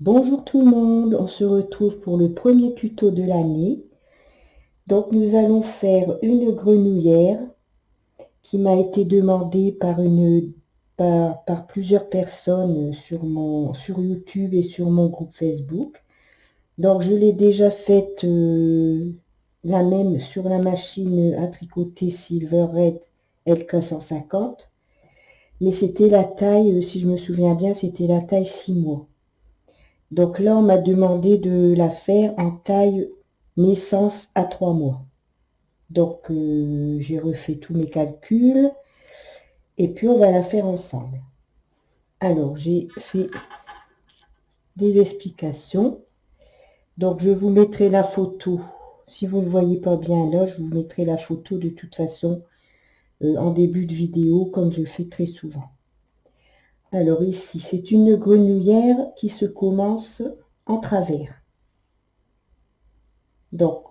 Bonjour tout le monde, on se retrouve pour le premier tuto de l'année. Donc nous allons faire une grenouillère qui m'a été demandée par plusieurs personnes sur YouTube et sur mon groupe Facebook. Donc je l'ai déjà faite la même sur la machine à tricoter Silver Red LK150. Mais c'était la taille, si je me souviens bien, c'était la taille 6 mois. Donc là, on m'a demandé de la faire en taille naissance à 3 mois. Donc j'ai refait tous mes calculs et puis on va la faire ensemble. Alors j'ai fait des explications. Donc je vous mettrai la photo. Si vous ne voyez pas bien là, je vous mettrai la photo de toute façon en début de vidéo comme je fais très souvent. Alors ici, c'est une grenouillère qui se commence en travers. Donc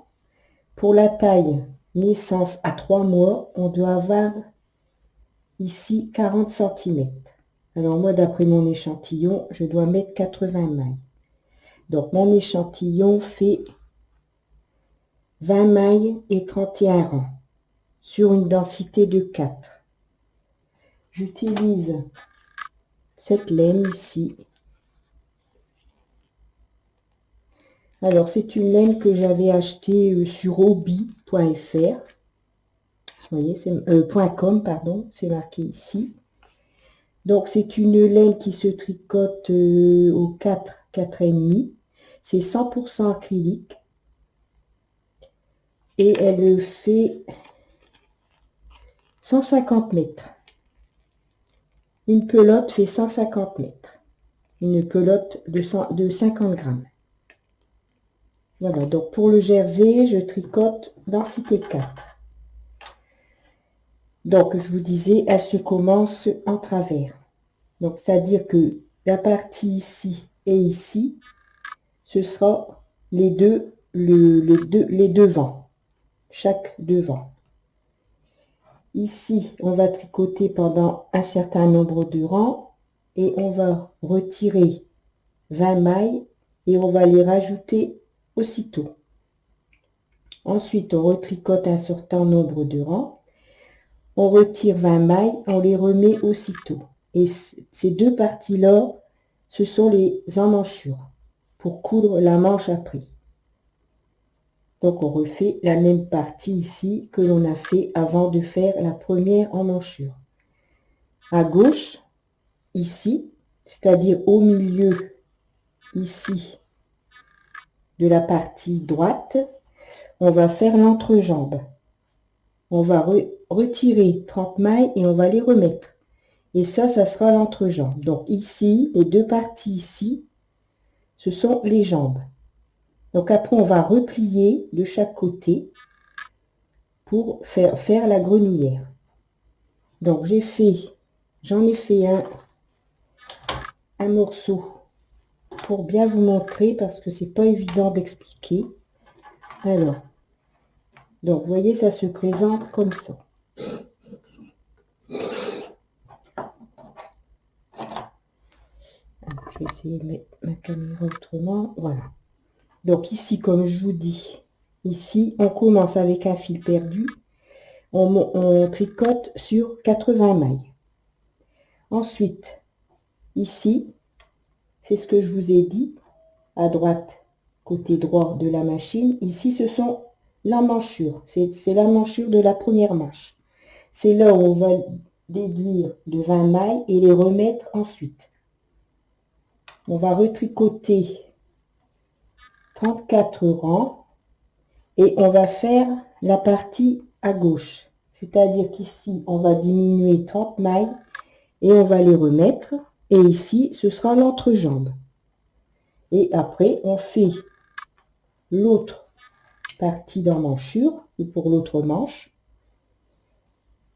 pour la taille naissance à 3 mois, on doit avoir ici 40 cm. Alors moi, d'après mon échantillon, je dois mettre 80 mailles. Donc mon échantillon fait 20 mailles et 31 rangs sur une densité de 4. J'utilise cette laine ici. Alors c'est une laine que j'avais achetée sur hobby.fr. Vous voyez, c'est .com, pardon, c'est marqué ici. Donc c'est une laine qui se tricote au 4,5. C'est 100% acrylique. Et elle fait 150 mètres. Une pelote fait 150 mètres. Une pelote de 50 grammes. Voilà, donc pour le jersey, je tricote densité 4. Donc je vous disais, elle se commence en travers. Donc c'est-à-dire que la partie ici et ici, ce sera les les devants, chaque devant. Ici, on va tricoter pendant un certain nombre de rangs et on va retirer 20 mailles et on va les rajouter aussitôt. Ensuite, on retricote un certain nombre de rangs, on retire 20 mailles, on les remet aussitôt. Et ces deux parties-là, ce sont les emmanchures pour coudre la manche après. Donc on refait la même partie ici que l'on a fait avant de faire la première emmanchure. À gauche, ici, c'est-à-dire au milieu ici de la partie droite, on va faire l'entrejambe. On va retirer 30 mailles et on va les remettre. Et ça sera l'entrejambe. Donc ici, les deux parties ici, ce sont les jambes. Donc après, on va replier de chaque côté pour faire la grenouillère. Donc j'en ai fait un morceau pour bien vous montrer parce que c'est pas évident d'expliquer. Alors, donc vous voyez, ça se présente comme ça. Alors, je vais essayer de mettre ma caméra autrement. Voilà. Donc ici, comme je vous dis, ici, on commence avec un fil perdu. On tricote sur 80 mailles. Ensuite, ici, c'est ce que je vous ai dit, à droite, côté droit de la machine. Ici, ce sont l'emmanchure. C'est l'emmanchure de la première manche. C'est là où on va déduire de 20 mailles et les remettre ensuite. On va retricoter 34 rangs et on va faire la partie à gauche. C'est-à-dire qu'ici, on va diminuer 30 mailles et on va les remettre. Et ici, ce sera l'entrejambe. Et après, on fait l'autre partie d'emmanchure pour l'autre manche.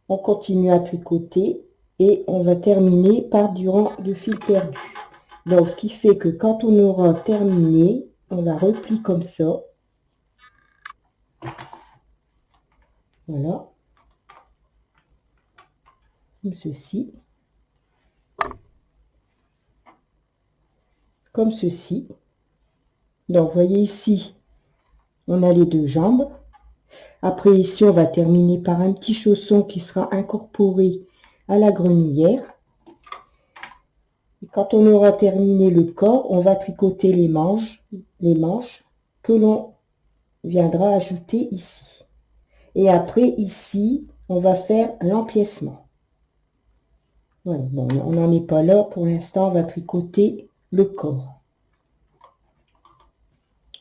On continue à tricoter et on va terminer par du rang de fil perdu. Donc, ce qui fait que quand on aura terminé, on la replie comme ça. Voilà. Comme ceci. comme ceci. Donc, vous voyez ici, on a les deux jambes. Après, ici, on va terminer par un petit chausson qui sera incorporé à la grenouillère. Et quand on aura terminé le corps, on va tricoter les manches que l'on viendra ajouter ici. Et après, ici, on va faire l'empiècement. Voilà, bon, on n'en est pas là. Pour l'instant, on va tricoter le corps.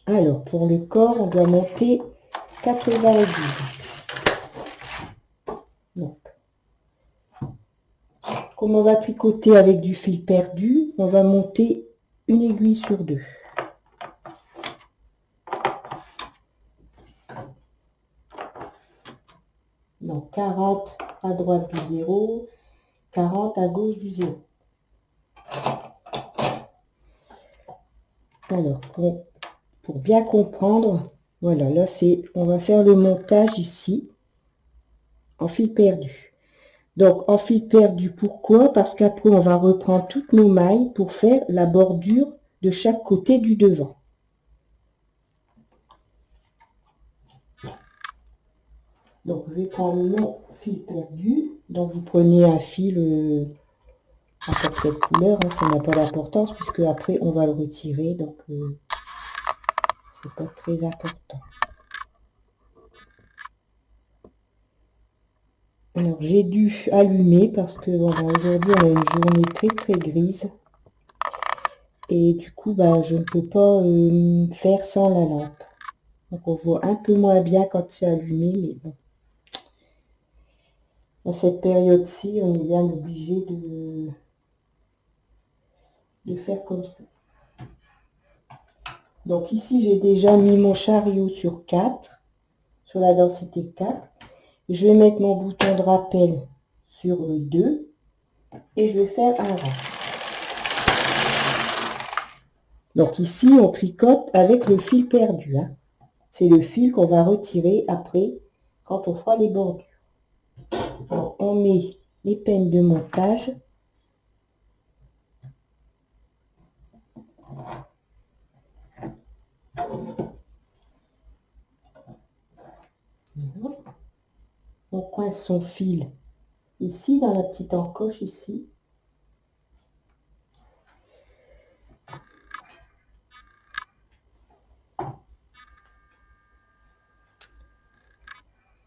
Alors, pour le corps, on doit monter 92. Donc, comme on va tricoter avec du fil perdu, on va monter une aiguille sur deux. Donc, 40 à droite du 0, 40 à gauche du 0. Alors, pour bien comprendre, voilà, là, on va faire le montage ici, en fil perdu. Donc, en fil perdu, pourquoi? Parce qu'après, on va reprendre toutes nos mailles pour faire la bordure de chaque côté du devant. Donc, je vais prendre mon fil perdu. Donc, vous prenez un fil n'importe quelle couleur, hein, ça n'a pas d'importance, puisque après, on va le retirer. Donc, c'est pas très important. Alors, j'ai dû allumer parce que bon, aujourd'hui, on a une journée très grise. Et du coup, bah, je ne peux pas faire sans la lampe. Donc, on voit un peu moins bien quand c'est allumé, mais bon. À cette période-ci, on est bien obligé de faire comme ça. Donc, ici, j'ai déjà mis mon chariot sur 4, sur la densité 4. Je vais mettre mon bouton de rappel sur 2 et je vais faire un rang. Donc ici, on tricote avec le fil perdu. Hein. C'est le fil qu'on va retirer après quand on fera les bordures. Alors, on met les peines de montage. On coince son fil ici, dans la petite encoche ici.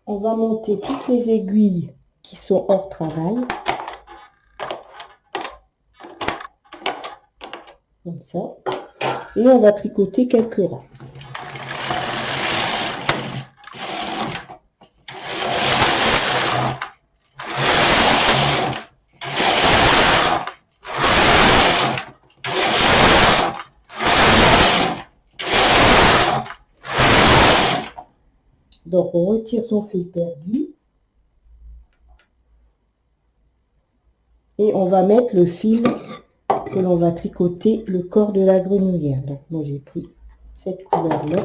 On va monter toutes les aiguilles qui sont hors travail. Comme ça. Et on va tricoter quelques rangs. Donc, on retire son fil perdu. Et on va mettre le fil que l'on va tricoter le corps de la grenouillère. Donc, moi, j'ai pris cette couleur-là.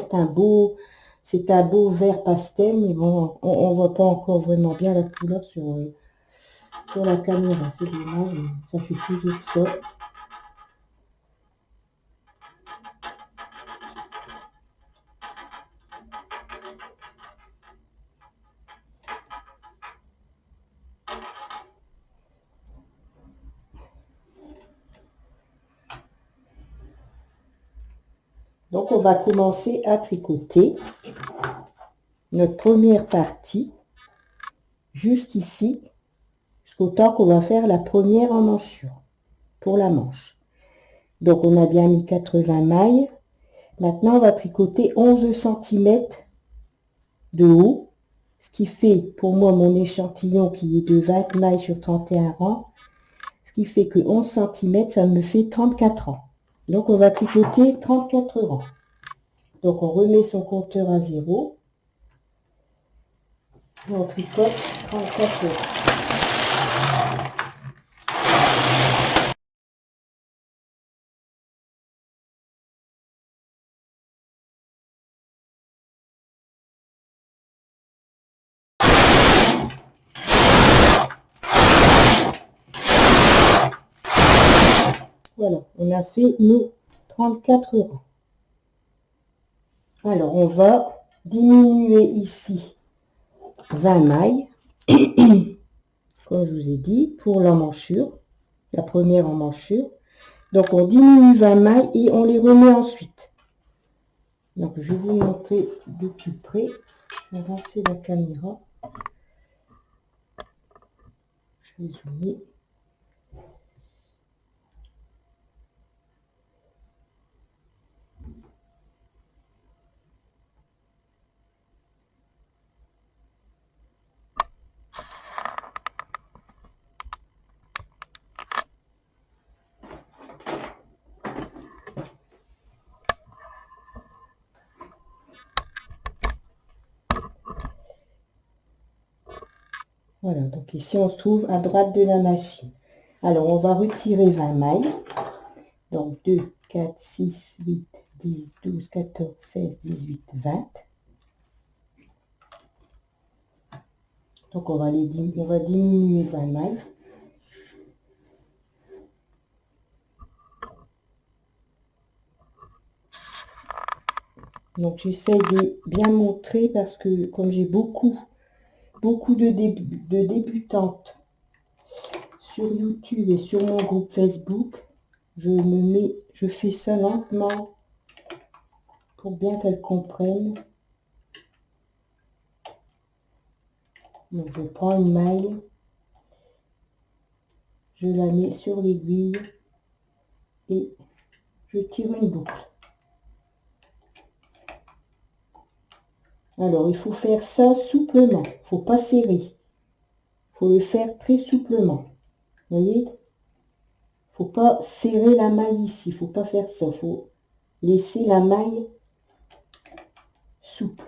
C'est un beau vert pastel, mais bon, on ne voit pas encore vraiment bien la couleur sur la caméra. C'est dommage, ça fait toujours ça. Donc, on va commencer à tricoter notre première partie jusqu'ici, jusqu'au temps qu'on va faire la première emmanchure pour la manche. Donc, on a bien mis 80 mailles. Maintenant, on va tricoter 11 cm de haut, ce qui fait pour moi mon échantillon qui est de 20 mailles sur 31 rangs, ce qui fait que 11 cm, ça me fait 34 rangs. Donc, on va tricoter 34 rangs. Donc, on remet son compteur à 0. Et on tricote 34 rangs. Voilà, on a fait nos 34 rangs. Alors, on va diminuer ici 20 mailles, comme je vous ai dit, pour l'emmanchure, la première emmanchure. Donc, on diminue 20 mailles et on les remet ensuite. Donc, je vais vous montrer de plus près. Je vais avancer la caméra. Je vais zoomer. Voilà, donc ici on se trouve à droite de la machine. Alors on va retirer 20 mailles. Donc 2, 4, 6, 8, 10, 12, 14, 16, 18, 20. Donc on va diminuer 20 mailles. Donc j'essaye de bien montrer parce que comme j'ai beaucoup de débutantes sur YouTube et sur mon groupe Facebook, je fais ça lentement pour bien qu'elles comprennent. Donc je prends une maille, je la mets sur l'aiguille et je tire une boucle. Alors il faut faire ça souplement, il ne faut pas serrer, il faut le faire très souplement. Vous voyez, il ne faut pas serrer la maille ici, il ne faut pas faire ça, il faut laisser la maille souple.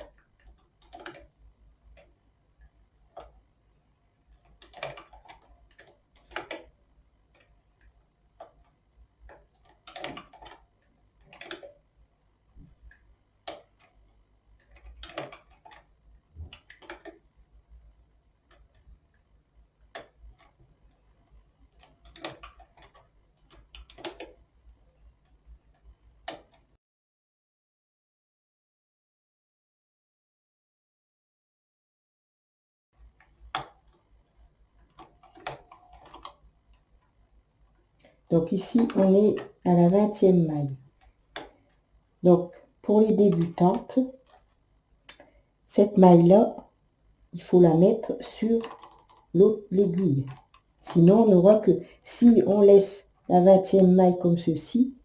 Donc ici, on est à la 20e maille. Donc, pour les débutantes, cette maille-là, il faut la mettre sur l'aiguille. Sinon, on n'aura que, si on laisse la 20e maille comme ceci,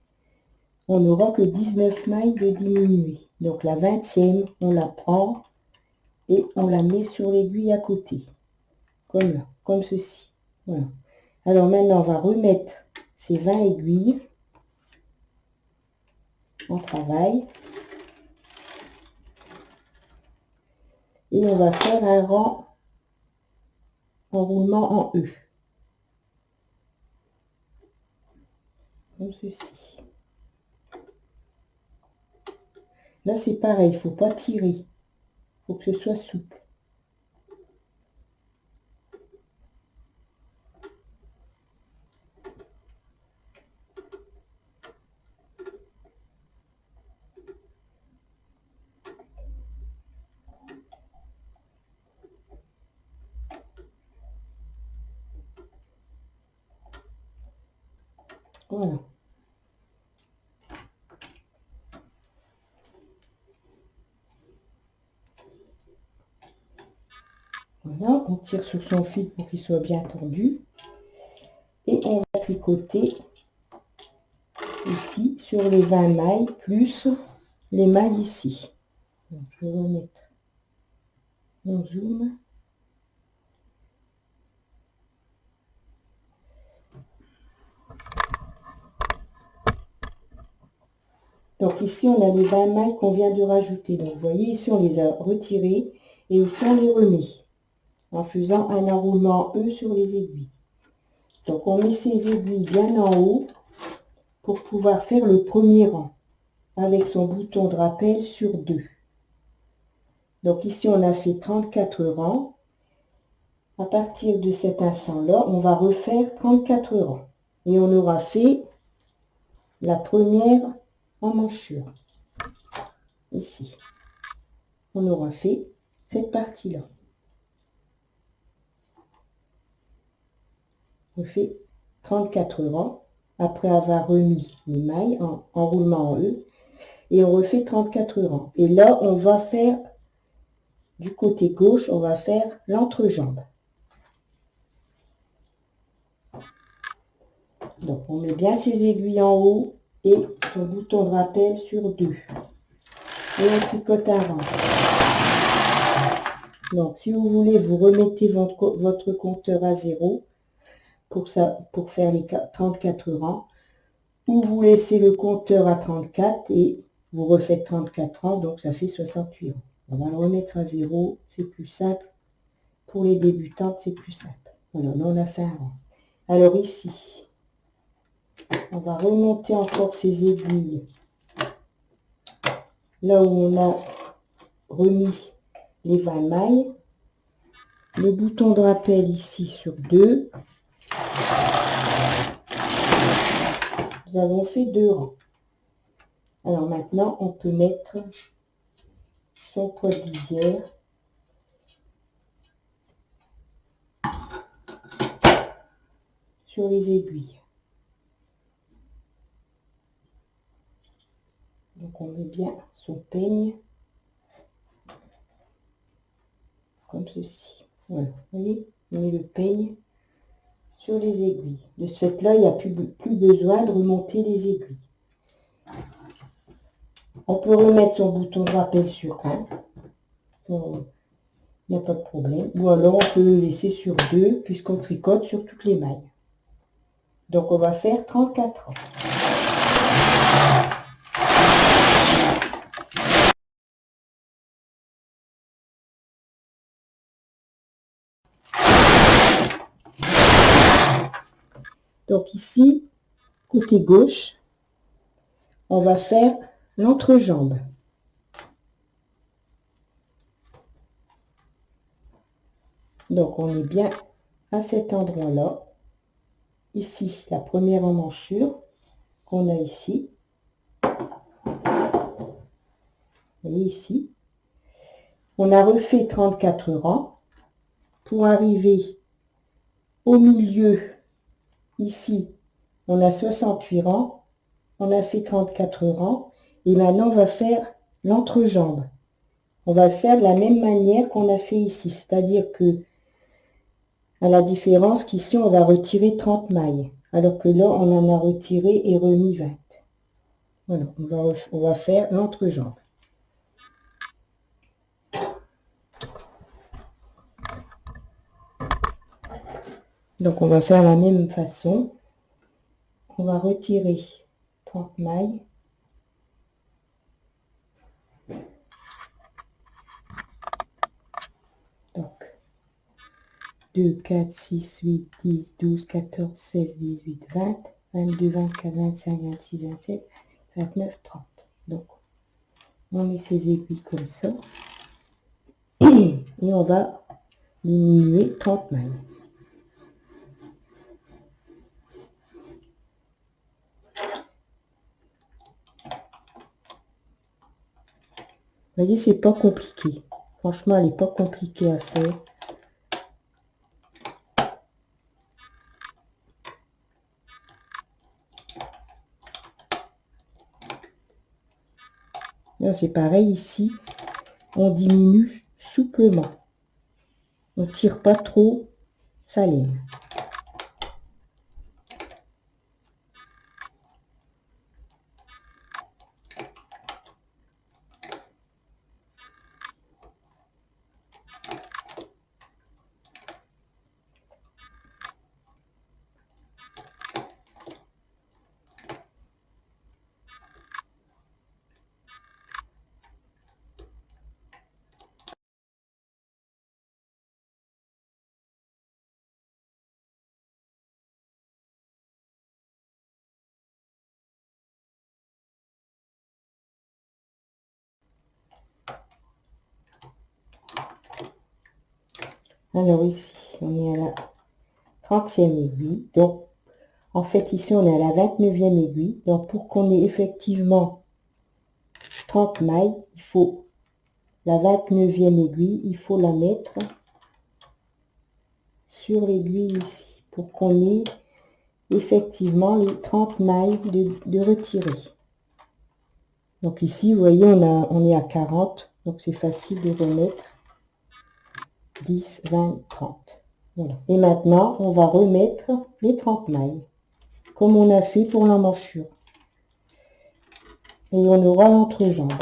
on n'aura que 19 mailles de diminuer. Donc, la 20e, on la prend et on la met sur l'aiguille à côté. Comme là, comme ceci. Voilà. Alors, maintenant, on va remettre ces 20 aiguilles en travail et on va faire un rang enroulement en E comme ceci. Là c'est pareil, il faut pas tirer, il faut que ce soit souple. Voilà. Voilà, on tire sur son fil pour qu'il soit bien tendu. Et on va tricoter ici sur les 20 mailles plus les mailles ici. Donc, je vais remettre mon zoom. Donc ici on a les 20 mailles qu'on vient de rajouter. Donc vous voyez ici on les a retirées et ici on les remet en faisant un enroulement E sur les aiguilles. Donc on met ces aiguilles bien en haut pour pouvoir faire le premier rang avec son bouton de rappel sur 2. Donc ici on a fait 34 rangs. À partir de cet instant-là, on va refaire 34 rangs. Et on aura fait la première emmanchure. Ici, on aura fait cette partie-là. On fait 34 rangs après avoir remis les mailles en roulement en E et on refait 34 rangs. Et là, on va faire du côté gauche, on va faire l'entrejambe. Donc, on met bien ses aiguilles en haut et son bouton de rappel sur 2. Et on tricote un rang. Donc, si vous voulez, vous remettez votre compteur à 0 pour faire les 34 rangs. Ou vous laissez le compteur à 34 et vous refaites 34 rangs, donc ça fait 68 rangs. On va le remettre à 0, c'est plus simple. Pour les débutantes, c'est plus simple. Voilà, là on a fait un rang. Alors ici, on va remonter encore ces aiguilles là où on a remis les 20 mailles. Le bouton de rappel ici sur 2. Nous avons fait 2 rangs. Alors maintenant, on peut mettre son poids de lisière sur les aiguilles. Donc on met bien son peigne comme ceci. Voilà, vous voyez, on met le peigne sur les aiguilles. De ce fait-là, il n'y a plus besoin de remonter les aiguilles. On peut remettre son bouton de rappel sur 1. Il n'y a pas de problème. Ou alors on peut le laisser sur 2 puisqu'on tricote sur toutes les mailles. Donc on va faire 34 rangs. Donc ici, côté gauche, on va faire l'entrejambe. Donc on est bien à cet endroit-là. Ici, la première emmanchure qu'on a ici. Et ici, on a refait 34 rangs pour arriver au milieu. Ici, on a 68 rangs. On a fait 34 rangs. Et maintenant, on va faire l'entrejambe. On va le faire de la même manière qu'on a fait ici. C'est-à-dire que, à la différence qu'ici, on va retirer 30 mailles. Alors que là, on en a retiré et remis 20. Voilà, on va faire l'entrejambe. Donc, on va faire la même façon. On va retirer 30 mailles. Donc, 2, 4, 6, 8, 10, 12, 14, 16, 18, 20, 22, 24, 25, 26, 27, 29, 30. Donc, on met ces aiguilles comme ça. Et on va diminuer 30 mailles. Vous voyez, c'est pas compliqué. Franchement, elle n'est pas compliquée à faire. Là, c'est pareil ici. On diminue souplement. On ne tire pas trop sa ligne. Alors ici, on est à la 30e aiguille. Donc, en fait, ici, on est à la 29e aiguille. Donc, pour qu'on ait effectivement 30 mailles, il faut la 29e aiguille, il faut la mettre sur l'aiguille ici pour qu'on ait effectivement les 30 mailles de retirer. Donc ici, vous voyez, on est à 40, donc c'est facile de remettre 10, 20, 30. Voilà. Et maintenant, on va remettre les 30 mailles, comme on a fait pour l'emmanchure. Et on aura l'entrejambe.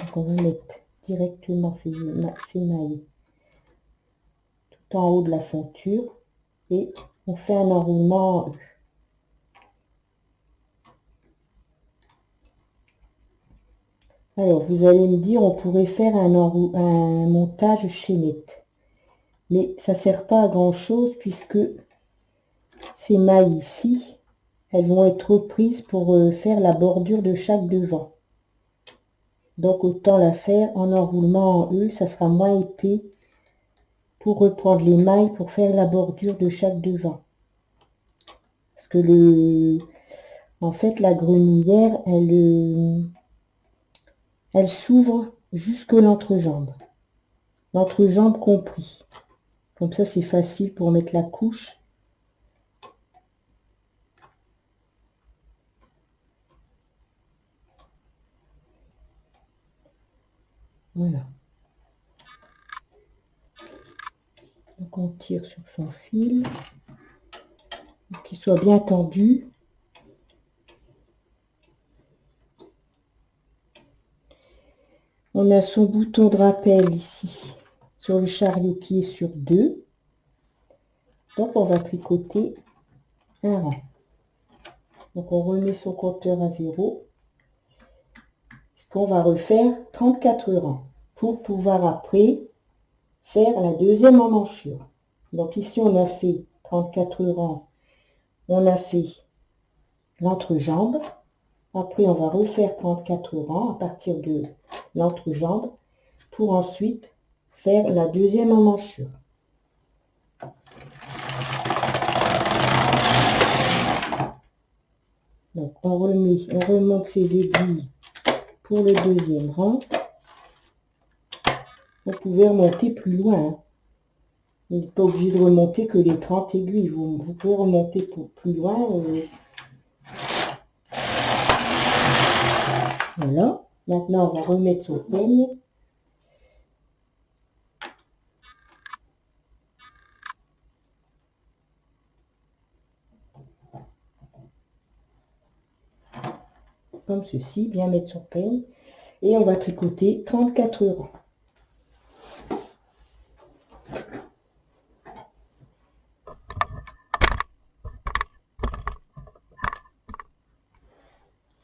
Donc on va mettre directement ces mailles tout en haut de la ceinture et on fait un enroulement en E. Alors, vous allez me dire, on pourrait faire un montage chaînette. Mais ça ne sert pas à grand chose puisque ces mailles ici, elles vont être reprises pour faire la bordure de chaque devant. Donc, autant la faire en enroulement en E, ça sera moins épais pour reprendre les mailles pour faire la bordure de chaque devant. Parce que en fait, la grenouillère, elle s'ouvre jusque l'entrejambe. L'entrejambe compris. Comme ça, c'est facile pour mettre la couche. Voilà. Donc, on tire sur son fil. Pour qu'il soit bien tendu. On a son bouton de rappel ici, sur le chariot qui est sur 2. Donc, on va tricoter un rang. Donc, on remet son compteur à 0. On va refaire 34 rangs pour pouvoir après faire la deuxième emmanchure. Donc ici on a fait 34 rangs, on a fait l'entrejambe. Après on va refaire 34 rangs à partir de l'entrejambe pour ensuite faire la deuxième emmanchure. Donc on remonte ses aiguilles pour le deuxième rang. Vous pouvez remonter plus loin. Vous n'êtes pas obligé de remonter que les 30 aiguilles. Vous pouvez remonter plus loin. Voilà. Maintenant, on va remettre son peigne. Comme ceci, bien mettre son peigne. Et on va tricoter 34 rangs.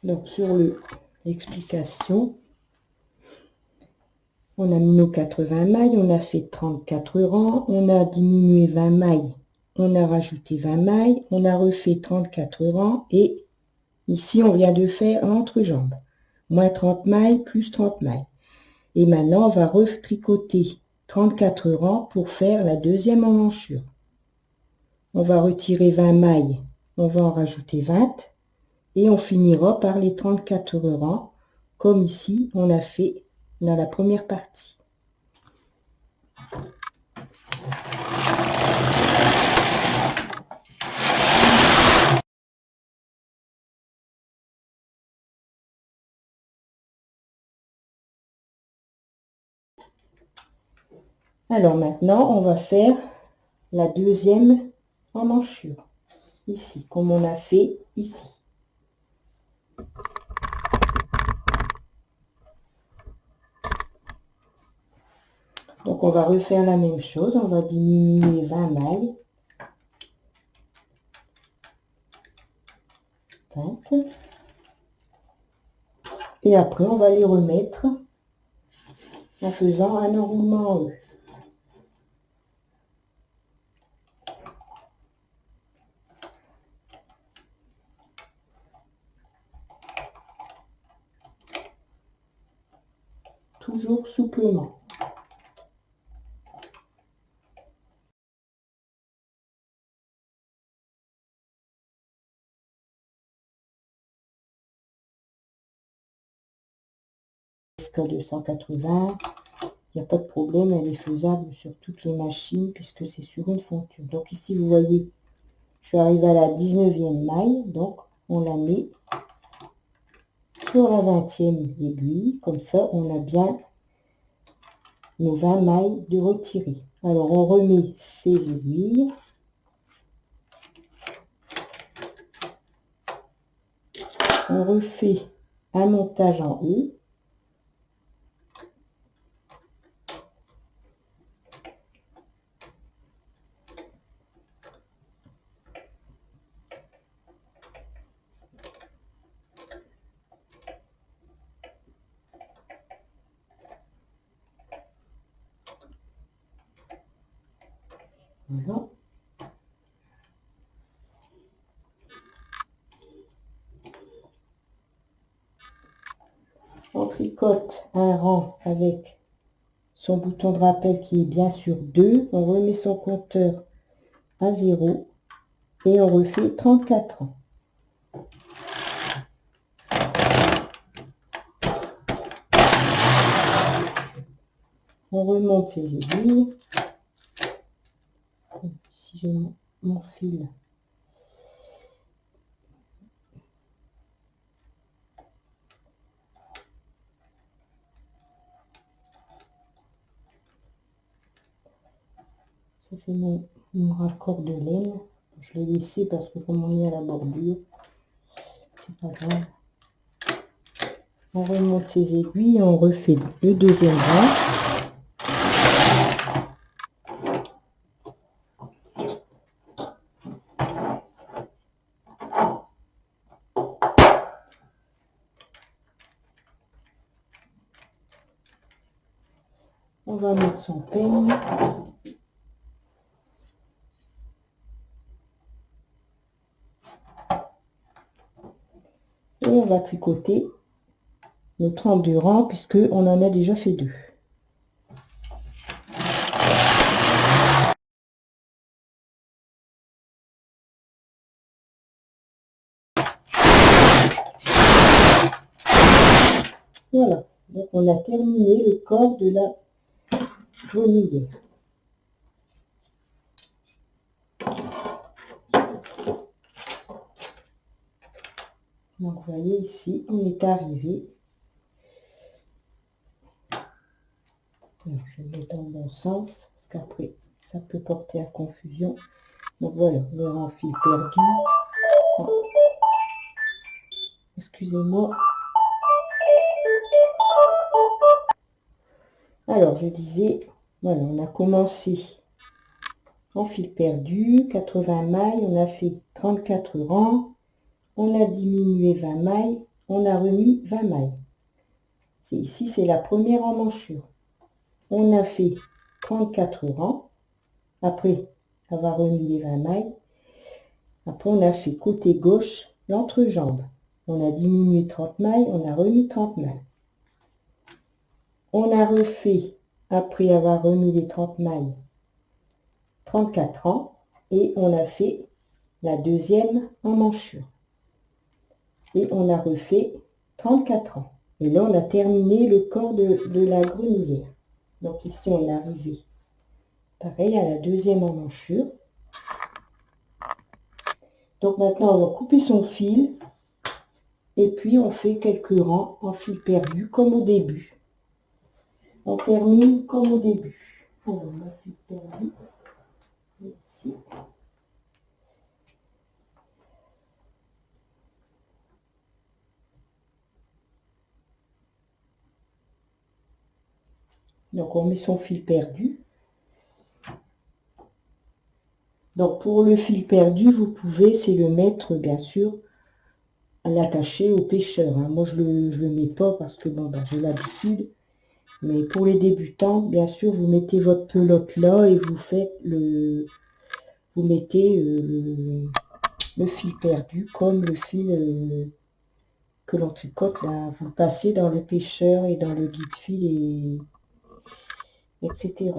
Donc sur l'explication, on a mis nos 80 mailles, on a fait 34 rangs, on a diminué 20 mailles, on a rajouté 20 mailles, on a refait 34 rangs et ici on vient de faire l'entrejambe. Moins 30 mailles plus 30 mailles. Et maintenant on va retricoter 34 rangs pour faire la deuxième emmanchure. On va retirer 20 mailles, on va en rajouter 20. Et on finira par les 34 rangs, comme ici on a fait dans la première partie. Alors maintenant, on va faire la deuxième emmanchure, ici, comme on a fait ici. Donc on va refaire la même chose, on va diminuer 20 mailles. 20. Et après on va les remettre en faisant un enroulement en E. Toujours souplement. presque à 280. Il n'y a pas de problème, elle est faisable sur toutes les machines puisque c'est sur une fonture. Donc ici, vous voyez, je suis arrivée à la 19e maille, donc on la met sur la 20e aiguille. Comme ça, on a bien nos 20 mailles de retirer. Alors, on remet ces aiguilles. On refait un montage en E. Voilà. On tricote un rang avec son bouton de rappel qui est bien sûr 2. On remet son compteur à 0 et on refait 34 rangs. On remonte ses aiguilles. Si j'ai mon fil. Ça c'est mon raccord de laine. Je l'ai laissé parce que comme on est à la bordure, c'est pas grave. On remonte ses aiguilles, on refait le deuxième rang. On va mettre son peigne. Et on va tricoter nos 32 rangs puisque on en a déjà fait 2. Voilà, donc on a terminé le corps de la grenouillère. Donc vous voyez ici, on est arrivé. Alors, je vais mettre dans le bon sens, parce qu'après, ça peut porter à confusion. Donc voilà, le rang fil perdu. Oh. Excusez-moi. Alors, je disais, voilà, on a commencé en fil perdu, 80 mailles, on a fait 34 rangs, on a diminué 20 mailles, on a remis 20 mailles. Ici, c'est la première emmanchure. On a fait 34 rangs, après avoir remis les 20 mailles. Après, on a fait côté gauche l'entrejambe. On a diminué 30 mailles, on a remis 30 mailles. On a refait, après avoir remis les 30 mailles, 34 rangs et on a fait la deuxième emmanchure. Et on a refait 34 rangs. Et là, on a terminé le corps de la grenouillère. Donc ici, on est arrivé pareil à la deuxième emmanchure. Donc maintenant, on va couper son fil. Et puis, on fait quelques rangs en fil perdu, comme au début. On termine comme au début. Alors, on fil perdu. Ici. Donc, on met son fil perdu. Donc, pour le fil perdu, vous pouvez, c'est le mettre, bien sûr, à l'attacher au pêcheur. Hein. Moi, je le mets pas parce que, bon, ben, j'ai l'habitude. Mais pour les débutants, bien sûr, vous mettez votre pelote là et vous faites vous mettez le fil perdu comme le fil que l'on tricote là. Vous le passez dans le pêcheur et dans le guide fil etc.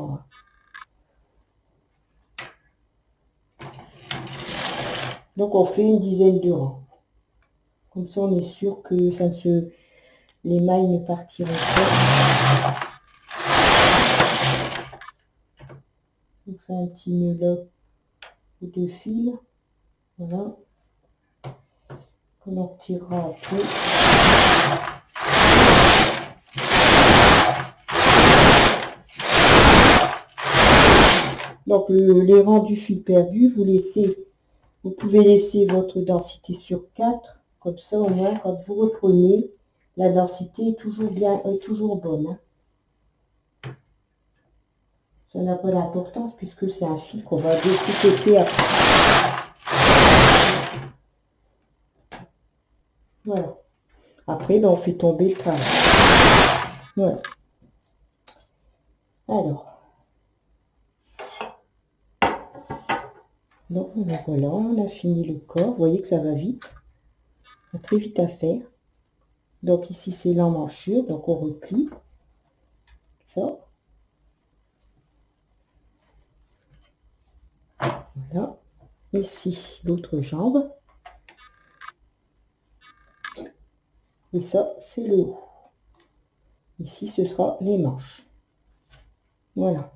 Donc on fait une dizaine de rangs. Comme ça on est sûr que ça ne se les mailles ne partiront pas. On fait un petit nœud là ou deux fils. Voilà. On en retirera un peu. Donc les rangs du fil perdu, vous pouvez laisser votre densité sur 4, comme ça au moins quand vous reprenez, la densité est toujours bonne. Hein. Ça n'a pas d'importance puisque c'est un fil qu'on va détricoter après. Voilà. Après, ben, on fait tomber le travail. Voilà. Alors. Donc voilà, on a fini le corps. Vous voyez que ça va vite. Ça va très vite à faire. Donc ici, c'est l'emmanchure. Donc on replie. Ça. Voilà. Ici, l'autre jambe. Et ça, c'est le haut. Ici, ce sera les manches. Voilà.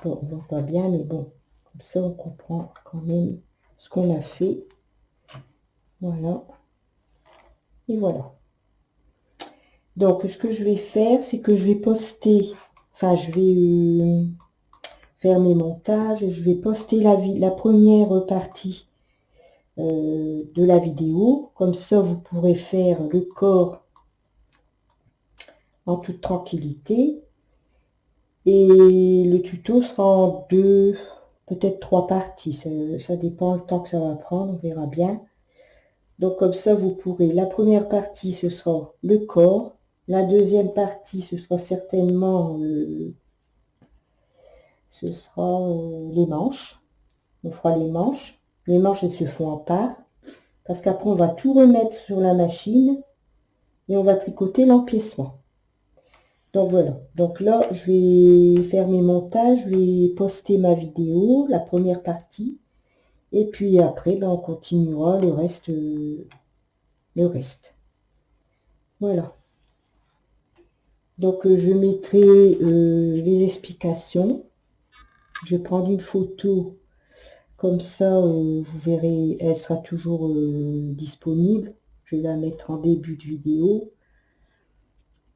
Bon, on voit pas bien, mais bon. Comme ça, on comprend quand même ce qu'on a fait. Voilà. Et voilà. Donc, ce que je vais faire, c'est que je vais poster... Enfin, je vais faire mes montages. Je vais poster la première partie de la vidéo. Comme ça, vous pourrez faire le corps en toute tranquillité. Et le tuto sera en 2, peut-être 3 parties. Ça dépend le temps que ça va prendre, on verra bien. Donc comme ça, vous pourrez... La première partie, ce sera le corps. La deuxième partie, ce sera certainement... les manches. On fera les manches. Les manches, elles se font en part. Parce qu'après, on va tout remettre sur la machine. Et on va tricoter l'empiècement. Donc voilà, donc là je vais faire mes montages, je vais poster ma vidéo, la première partie, et puis après ben, on continuera le reste. Voilà. Donc je mettrai les explications. Je vais prendre une photo, comme ça vous verrez, elle sera toujours disponible. Je vais la mettre en début de vidéo.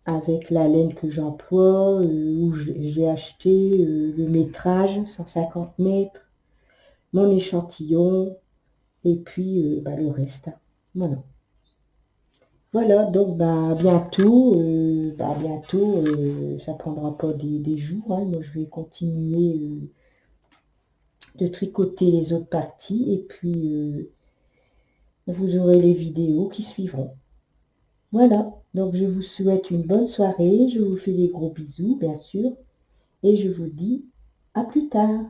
Avec la laine que j'emploie, où j'ai acheté, le métrage, 150 mètres, mon échantillon, et puis bah, le reste. Voilà. Voilà, donc bah, bientôt, ça prendra pas des jours. Hein. Moi, je vais continuer de tricoter les autres parties, et puis vous aurez les vidéos qui suivront. Voilà, donc je vous souhaite une bonne soirée, je vous fais des gros bisous, bien sûr, et je vous dis à plus tard.